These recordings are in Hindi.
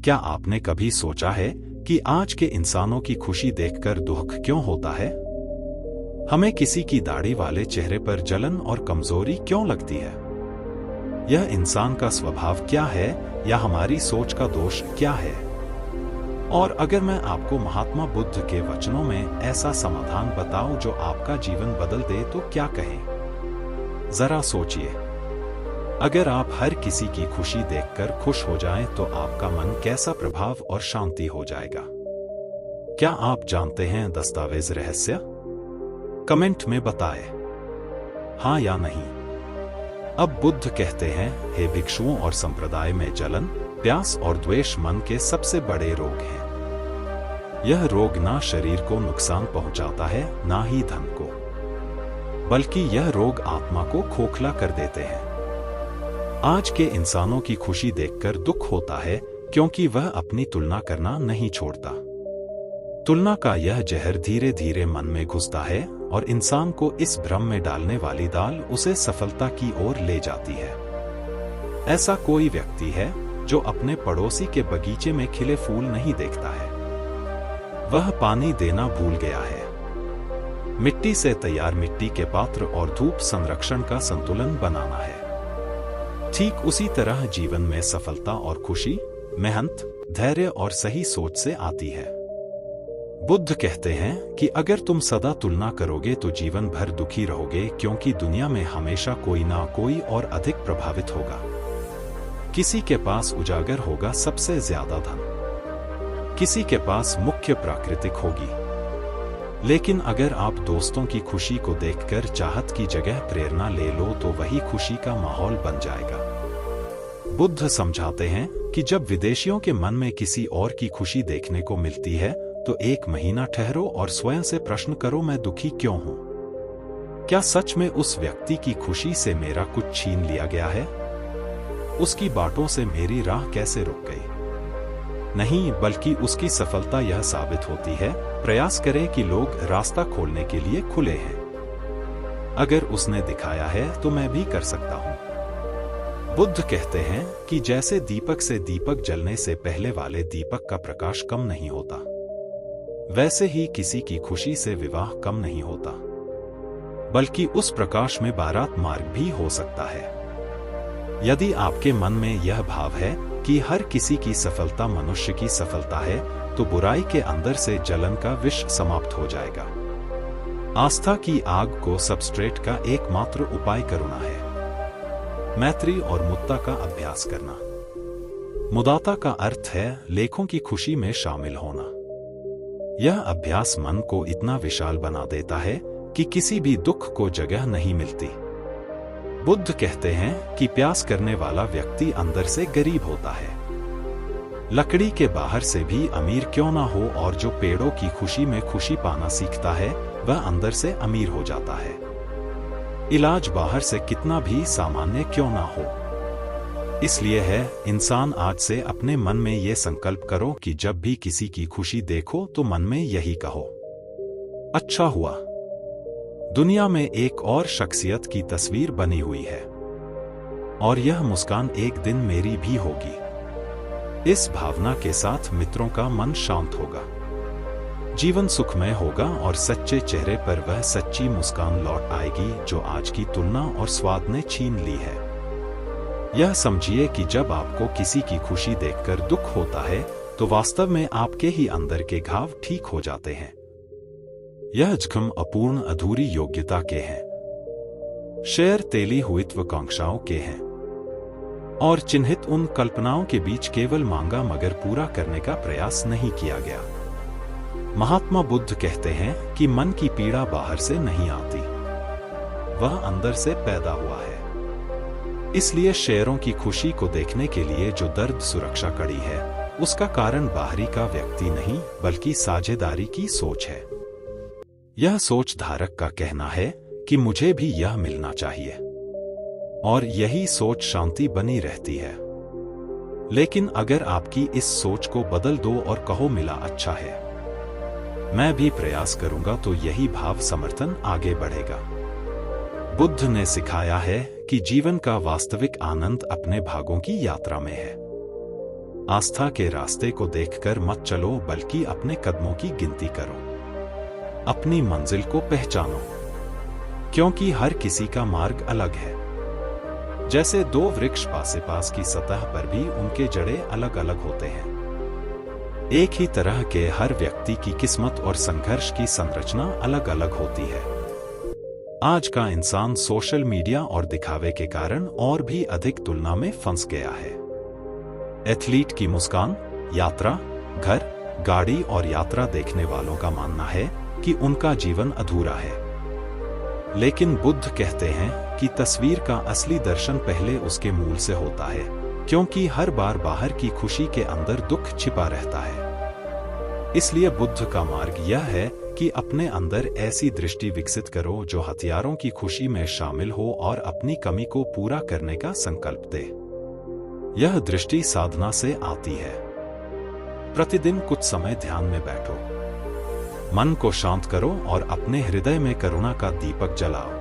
क्या आपने कभी सोचा है कि आज के इंसानों की खुशी देखकर दुख क्यों होता है? हमें किसी की दाढ़ी वाले चेहरे पर जलन और कमजोरी क्यों लगती है? यह इंसान का स्वभाव क्या है या हमारी सोच का दोष क्या है? और अगर मैं आपको महात्मा बुद्ध के वचनों में ऐसा समाधान बताऊं जो आपका जीवन बदल दे तो क्या कहें? जरा सोचिए। अगर आप हर किसी की खुशी देखकर खुश हो जाएं तो आपका मन कैसा प्रभाव और शांति हो जाएगा? क्या आप जानते हैं दस्तावेज रहस्य? कमेंट में बताएं हाँ या नहीं। अब बुद्ध कहते हैं, हे भिक्षुओं और संप्रदाय में जलन, प्यास और द्वेष मन के सबसे बड़े रोग हैं। यह रोग ना शरीर को नुकसान पहुंचाता है ना ही धन को, बल्कि यह रोग आत्मा को खोखला कर देते हैं। आज के इंसानों की खुशी देखकर दुख होता है क्योंकि वह अपनी तुलना करना नहीं छोड़ता। तुलना का यह जहर धीरे धीरे मन में घुसता है और इंसान को इस भ्रम में डालने वाली दाल उसे सफलता की ओर ले जाती है। ऐसा कोई व्यक्ति है जो अपने पड़ोसी के बगीचे में खिले फूल नहीं देखता है। वह पानी देना भूल गया है। मिट्टी से तैयार मिट्टी के पात्र और धूप संरक्षण का संतुलन बनाना है। ठीक उसी तरह जीवन में सफलता और खुशी मेहनत, धैर्य और सही सोच से आती है। बुद्ध कहते हैं कि अगर तुम सदा तुलना करोगे तो जीवन भर दुखी रहोगे, क्योंकि दुनिया में हमेशा कोई ना कोई और अधिक प्रभावित होगा। किसी के पास उजागर होगा सबसे ज्यादा धन, किसी के पास मुख्य प्राकृतिक होगी। लेकिन अगर आप दोस्तों की खुशी को देखकर चाहत की जगह प्रेरणा ले लो तो वही खुशी का माहौल बन जाएगा। बुद्ध समझाते हैं कि जब विदेशियों के मन में किसी और की खुशी देखने को मिलती है तो एक महीना ठहरो और स्वयं से प्रश्न करो, मैं दुखी क्यों हूं? क्या सच में उस व्यक्ति की खुशी से मेरा कुछ छीन लिया गया है? उसकी बातों से मेरी राह कैसे रुक गई? नहीं, बल्कि उसकी सफलता यह साबित होती है, प्रयास करें कि लोग रास्ता खोलने के लिए खुले हैं। अगर उसने दिखाया है तो मैं भी कर सकता हूं। बुद्ध कहते हैं कि जैसे दीपक से दीपक जलने से पहले वाले दीपक का प्रकाश कम नहीं होता, वैसे ही किसी की खुशी से विवाह कम नहीं होता, बल्कि उस प्रकाश में बारात मार्ग भी हो सकता है। यदि आपके मन में यह भाव है कि हर किसी की सफलता मनुष्य की सफलता है, तो बुराई के अंदर से जलन का विष समाप्त हो जाएगा। आस्था की आग को सबस्ट्रेट का एकमात्र उपाय करुणा है। मैत्री और मुद्दा का अभ्यास करना। मुदाता का अर्थ है लेखों की खुशी में शामिल होना। यह अभ्यास मन को इतना विशाल बना देता है कि किसी भी दुख को जगह नहीं मिलती। बुद्ध कहते हैं कि प्यास करने वाला व्यक्ति अंदर से गरीब होता है। लकड़ी के बाहर से भी अमीर क्यों ना हो, और जो पेड़ों की खुशी में खुशी पाना सीखता है वह अंदर से अमीर हो जाता है। इलाज बाहर से कितना भी सामान्य क्यों ना हो। इसलिए है इंसान आज से अपने मन में ये संकल्प करो कि जब भी किसी की खुशी देखो तो मन में यही कहो, अच्छा हुआ। दुनिया में एक और शख्सियत की तस्वीर बनी हुई है और यह मुस्कान एक दिन मेरी भी होगी। इस भावना के साथ मित्रों का मन शांत होगा, जीवन सुखमय होगा और सच्चे चेहरे पर वह सच्ची मुस्कान लौट आएगी जो आज की तुलना और स्वाद ने छीन ली है। यह समझिए कि जब आपको किसी की खुशी देखकर दुख होता है तो वास्तव में आपके ही अंदर के घाव ठीक हो जाते हैं। यह जख्म अपूर्ण अधूरी योग्यता के हैं, शेर तेली हुईत्वाकांक्षाओं के हैं और चिन्हित उन कल्पनाओं के बीच केवल मांगा मगर पूरा करने का प्रयास नहीं किया गया। महात्मा बुद्ध कहते हैं कि मन की पीड़ा बाहर से नहीं आती, वह अंदर से पैदा हुआ है। इसलिए शेरों की खुशी को देखने के लिए जो दर्द सुरक्षा कड़ी है, उसका कारण बाहरी का व्यक्ति नहीं बल्कि साझेदारी की सोच है। यह सोच धारक का कहना है कि मुझे भी यह मिलना चाहिए, और यही सोच शांति बनी रहती है। लेकिन अगर आपकी इस सोच को बदल दो और कहो मिला अच्छा है, मैं भी प्रयास करूंगा, तो यही भाव समर्थन आगे बढ़ेगा। बुद्ध ने सिखाया है कि जीवन का वास्तविक आनंद अपने भागों की यात्रा में है। आस्था के रास्ते को देखकर मत चलो, बल्कि अपने कदमों की गिनती करो। अपनी मंजिल को पहचानो, क्योंकि हर किसी का मार्ग अलग है। जैसे दो वृक्ष पास की सतह पर भी उनके जड़ें अलग अलग होते हैं, एक ही तरह के हर व्यक्ति की किस्मत और संघर्ष की संरचना अलग अलग होती है। आज का इंसान सोशल मीडिया और दिखावे के कारण और भी अधिक तुलना में फंस गया है। एथलीट की मुस्कान, यात्रा, घर, गाड़ी और यात्रा देखने वालों का मानना है कि उनका जीवन अधूरा है। लेकिन बुद्ध कहते हैं कि तस्वीर का असली दर्शन पहले उसके मूल से होता है, क्योंकि हर बार बाहर की खुशी के अंदर दुख छिपा रहता है। इसलिए बुद्ध का मार्ग यह है कि अपने अंदर ऐसी दृष्टि विकसित करो जो हथियारों की खुशी में शामिल हो और अपनी कमी को पूरा करने का संकल्प दे। यह दृष्टि साधना से आती है। प्रतिदिन कुछ समय ध्यान में बैठो, मन को शांत करो और अपने हृदय में करुणा का दीपक जलाओ।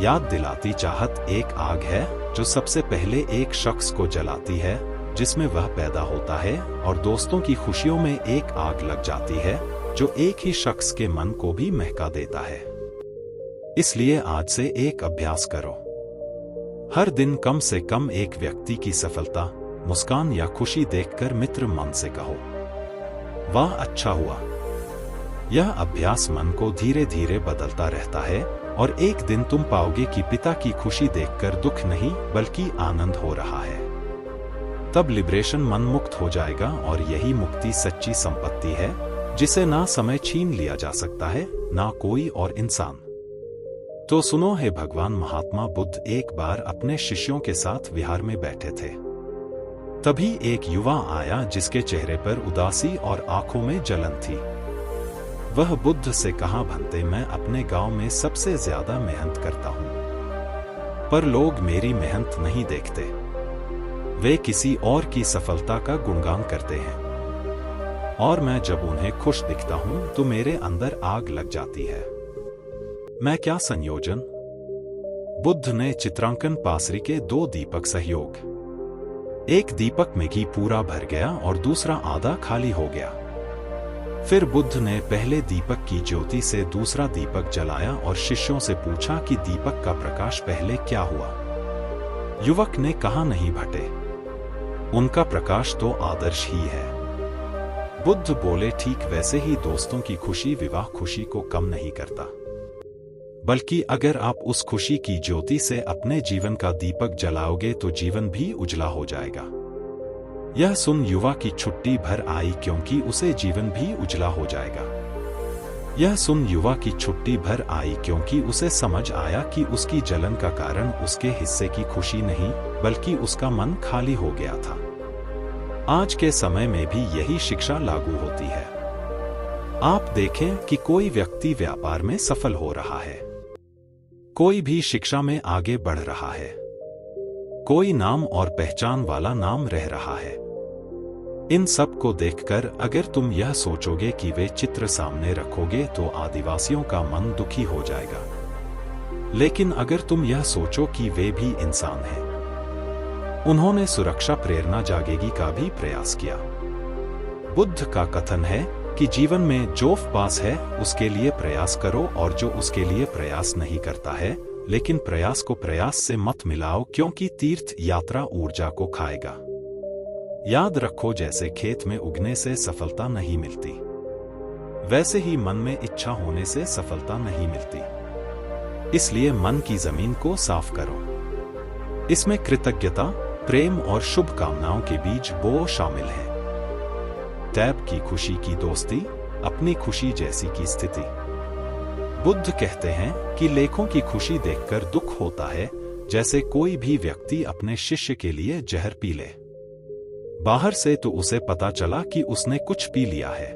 याद दिलाती चाहत एक आग है जो सबसे पहले एक शख्स को जलाती है जिसमें वह पैदा होता है, और दोस्तों की खुशियों में एक आग लग जाती है जो एक ही शख्स के मन को भी महका देता है। इसलिए आज से एक अभ्यास करो। हर दिन कम से कम एक व्यक्ति की सफलता, मुस्कान या खुशी देखकर मित्र मन से कहो, वाह अच्छा हुआ। यह अभ्यास मन को धीरे धीरे बदलता रहता है और एक दिन तुम पाओगे कि पिता की खुशी देखकर दुख नहीं बल्कि आनंद हो रहा है। तब लिबरेशन, मन मुक्त हो जाएगा और यही मुक्ति सच्ची संपत्ति है जिसे ना समय छीन लिया जा सकता है, ना कोई और इंसान। तो सुनो, हे भगवान महात्मा बुद्ध एक बार अपने शिष्यों के साथ विहार में बैठे थे। तभी एक युवा आया जिसके चेहरे पर उदासी और आंखों में जलन थी। वह बुद्ध से कहा, भंते, मैं अपने गांव में सबसे ज्यादा मेहनत करता हूं, पर लोग मेरी मेहनत नहीं देखते। वे किसी और की सफलता का गुणगान करते हैं, और मैं जब उन्हें खुश दिखता हूं तो मेरे अंदर आग लग जाती है। मैं क्या संयोजन। बुद्ध ने चित्रांकन पासरी के दो दीपक सहयोग, एक दीपक में घी पूरा भर गया और दूसरा आधा खाली हो गया। फिर बुद्ध ने पहले दीपक की ज्योति से दूसरा दीपक जलाया और शिष्यों से पूछा कि दीपक का प्रकाश पहले क्या हुआ। युवक ने कहा, नहीं भटे, उनका प्रकाश तो आदर्श ही है। बुद्ध बोले, ठीक वैसे ही दोस्तों की खुशी विवाह खुशी को कम नहीं करता, बल्कि अगर आप उस खुशी की ज्योति से अपने जीवन का दीपक जलाओगे तो जीवन भी उजला हो जाएगा। यह सुन युवा की छुट्टी भर आई क्योंकि उसे जीवन भी उजला हो जाएगा। यह सुन युवा की छुट्टी भर आई क्योंकि उसे समझ आया कि उसकी जलन का कारण उसके हिस्से की खुशी नहीं बल्कि उसका मन खाली हो गया था। आज के समय में भी यही शिक्षा लागू होती है। आप देखें कि कोई व्यक्ति व्यापार में सफल हो रहा है, कोई भी शिक्षा में आगे बढ़ रहा है, कोई नाम और पहचान वाला नाम रह रहा है। इन सब को देखकर अगर तुम यह सोचोगे कि वे चित्र सामने रखोगे तो आदिवासियों का मन दुखी हो जाएगा। लेकिन अगर तुम यह सोचो कि वे भी इंसान हैं, उन्होंने सुरक्षा, प्रेरणा जागेगी का भी प्रयास किया। बुद्ध का कथन है कि जीवन में जो पास है उसके लिए प्रयास करो, और जो उसके लिए प्रयास नहीं करता है, लेकिन प्रयास को प्रयास से मत मिलाओ, क्योंकि तीर्थ यात्रा ऊर्जा को खाएगा। याद रखो, जैसे खेत में उगने से सफलता नहीं मिलती, वैसे ही मन में इच्छा होने से सफलता नहीं मिलती। इसलिए मन की जमीन को साफ करो। इसमें कृतज्ञता, प्रेम और शुभकामनाओं के बीज बो शामिल हैं। टैब की खुशी की दोस्ती, अपनी खुशी जैसी की स्थिति। बुद्ध कहते हैं कि लेखों की खुशी देखकर दुख होता है, जैसे कोई भी व्यक्ति अपने शिष्य के लिए जहर पी ले। बाहर से तो उसे पता चला कि उसने कुछ पी लिया है,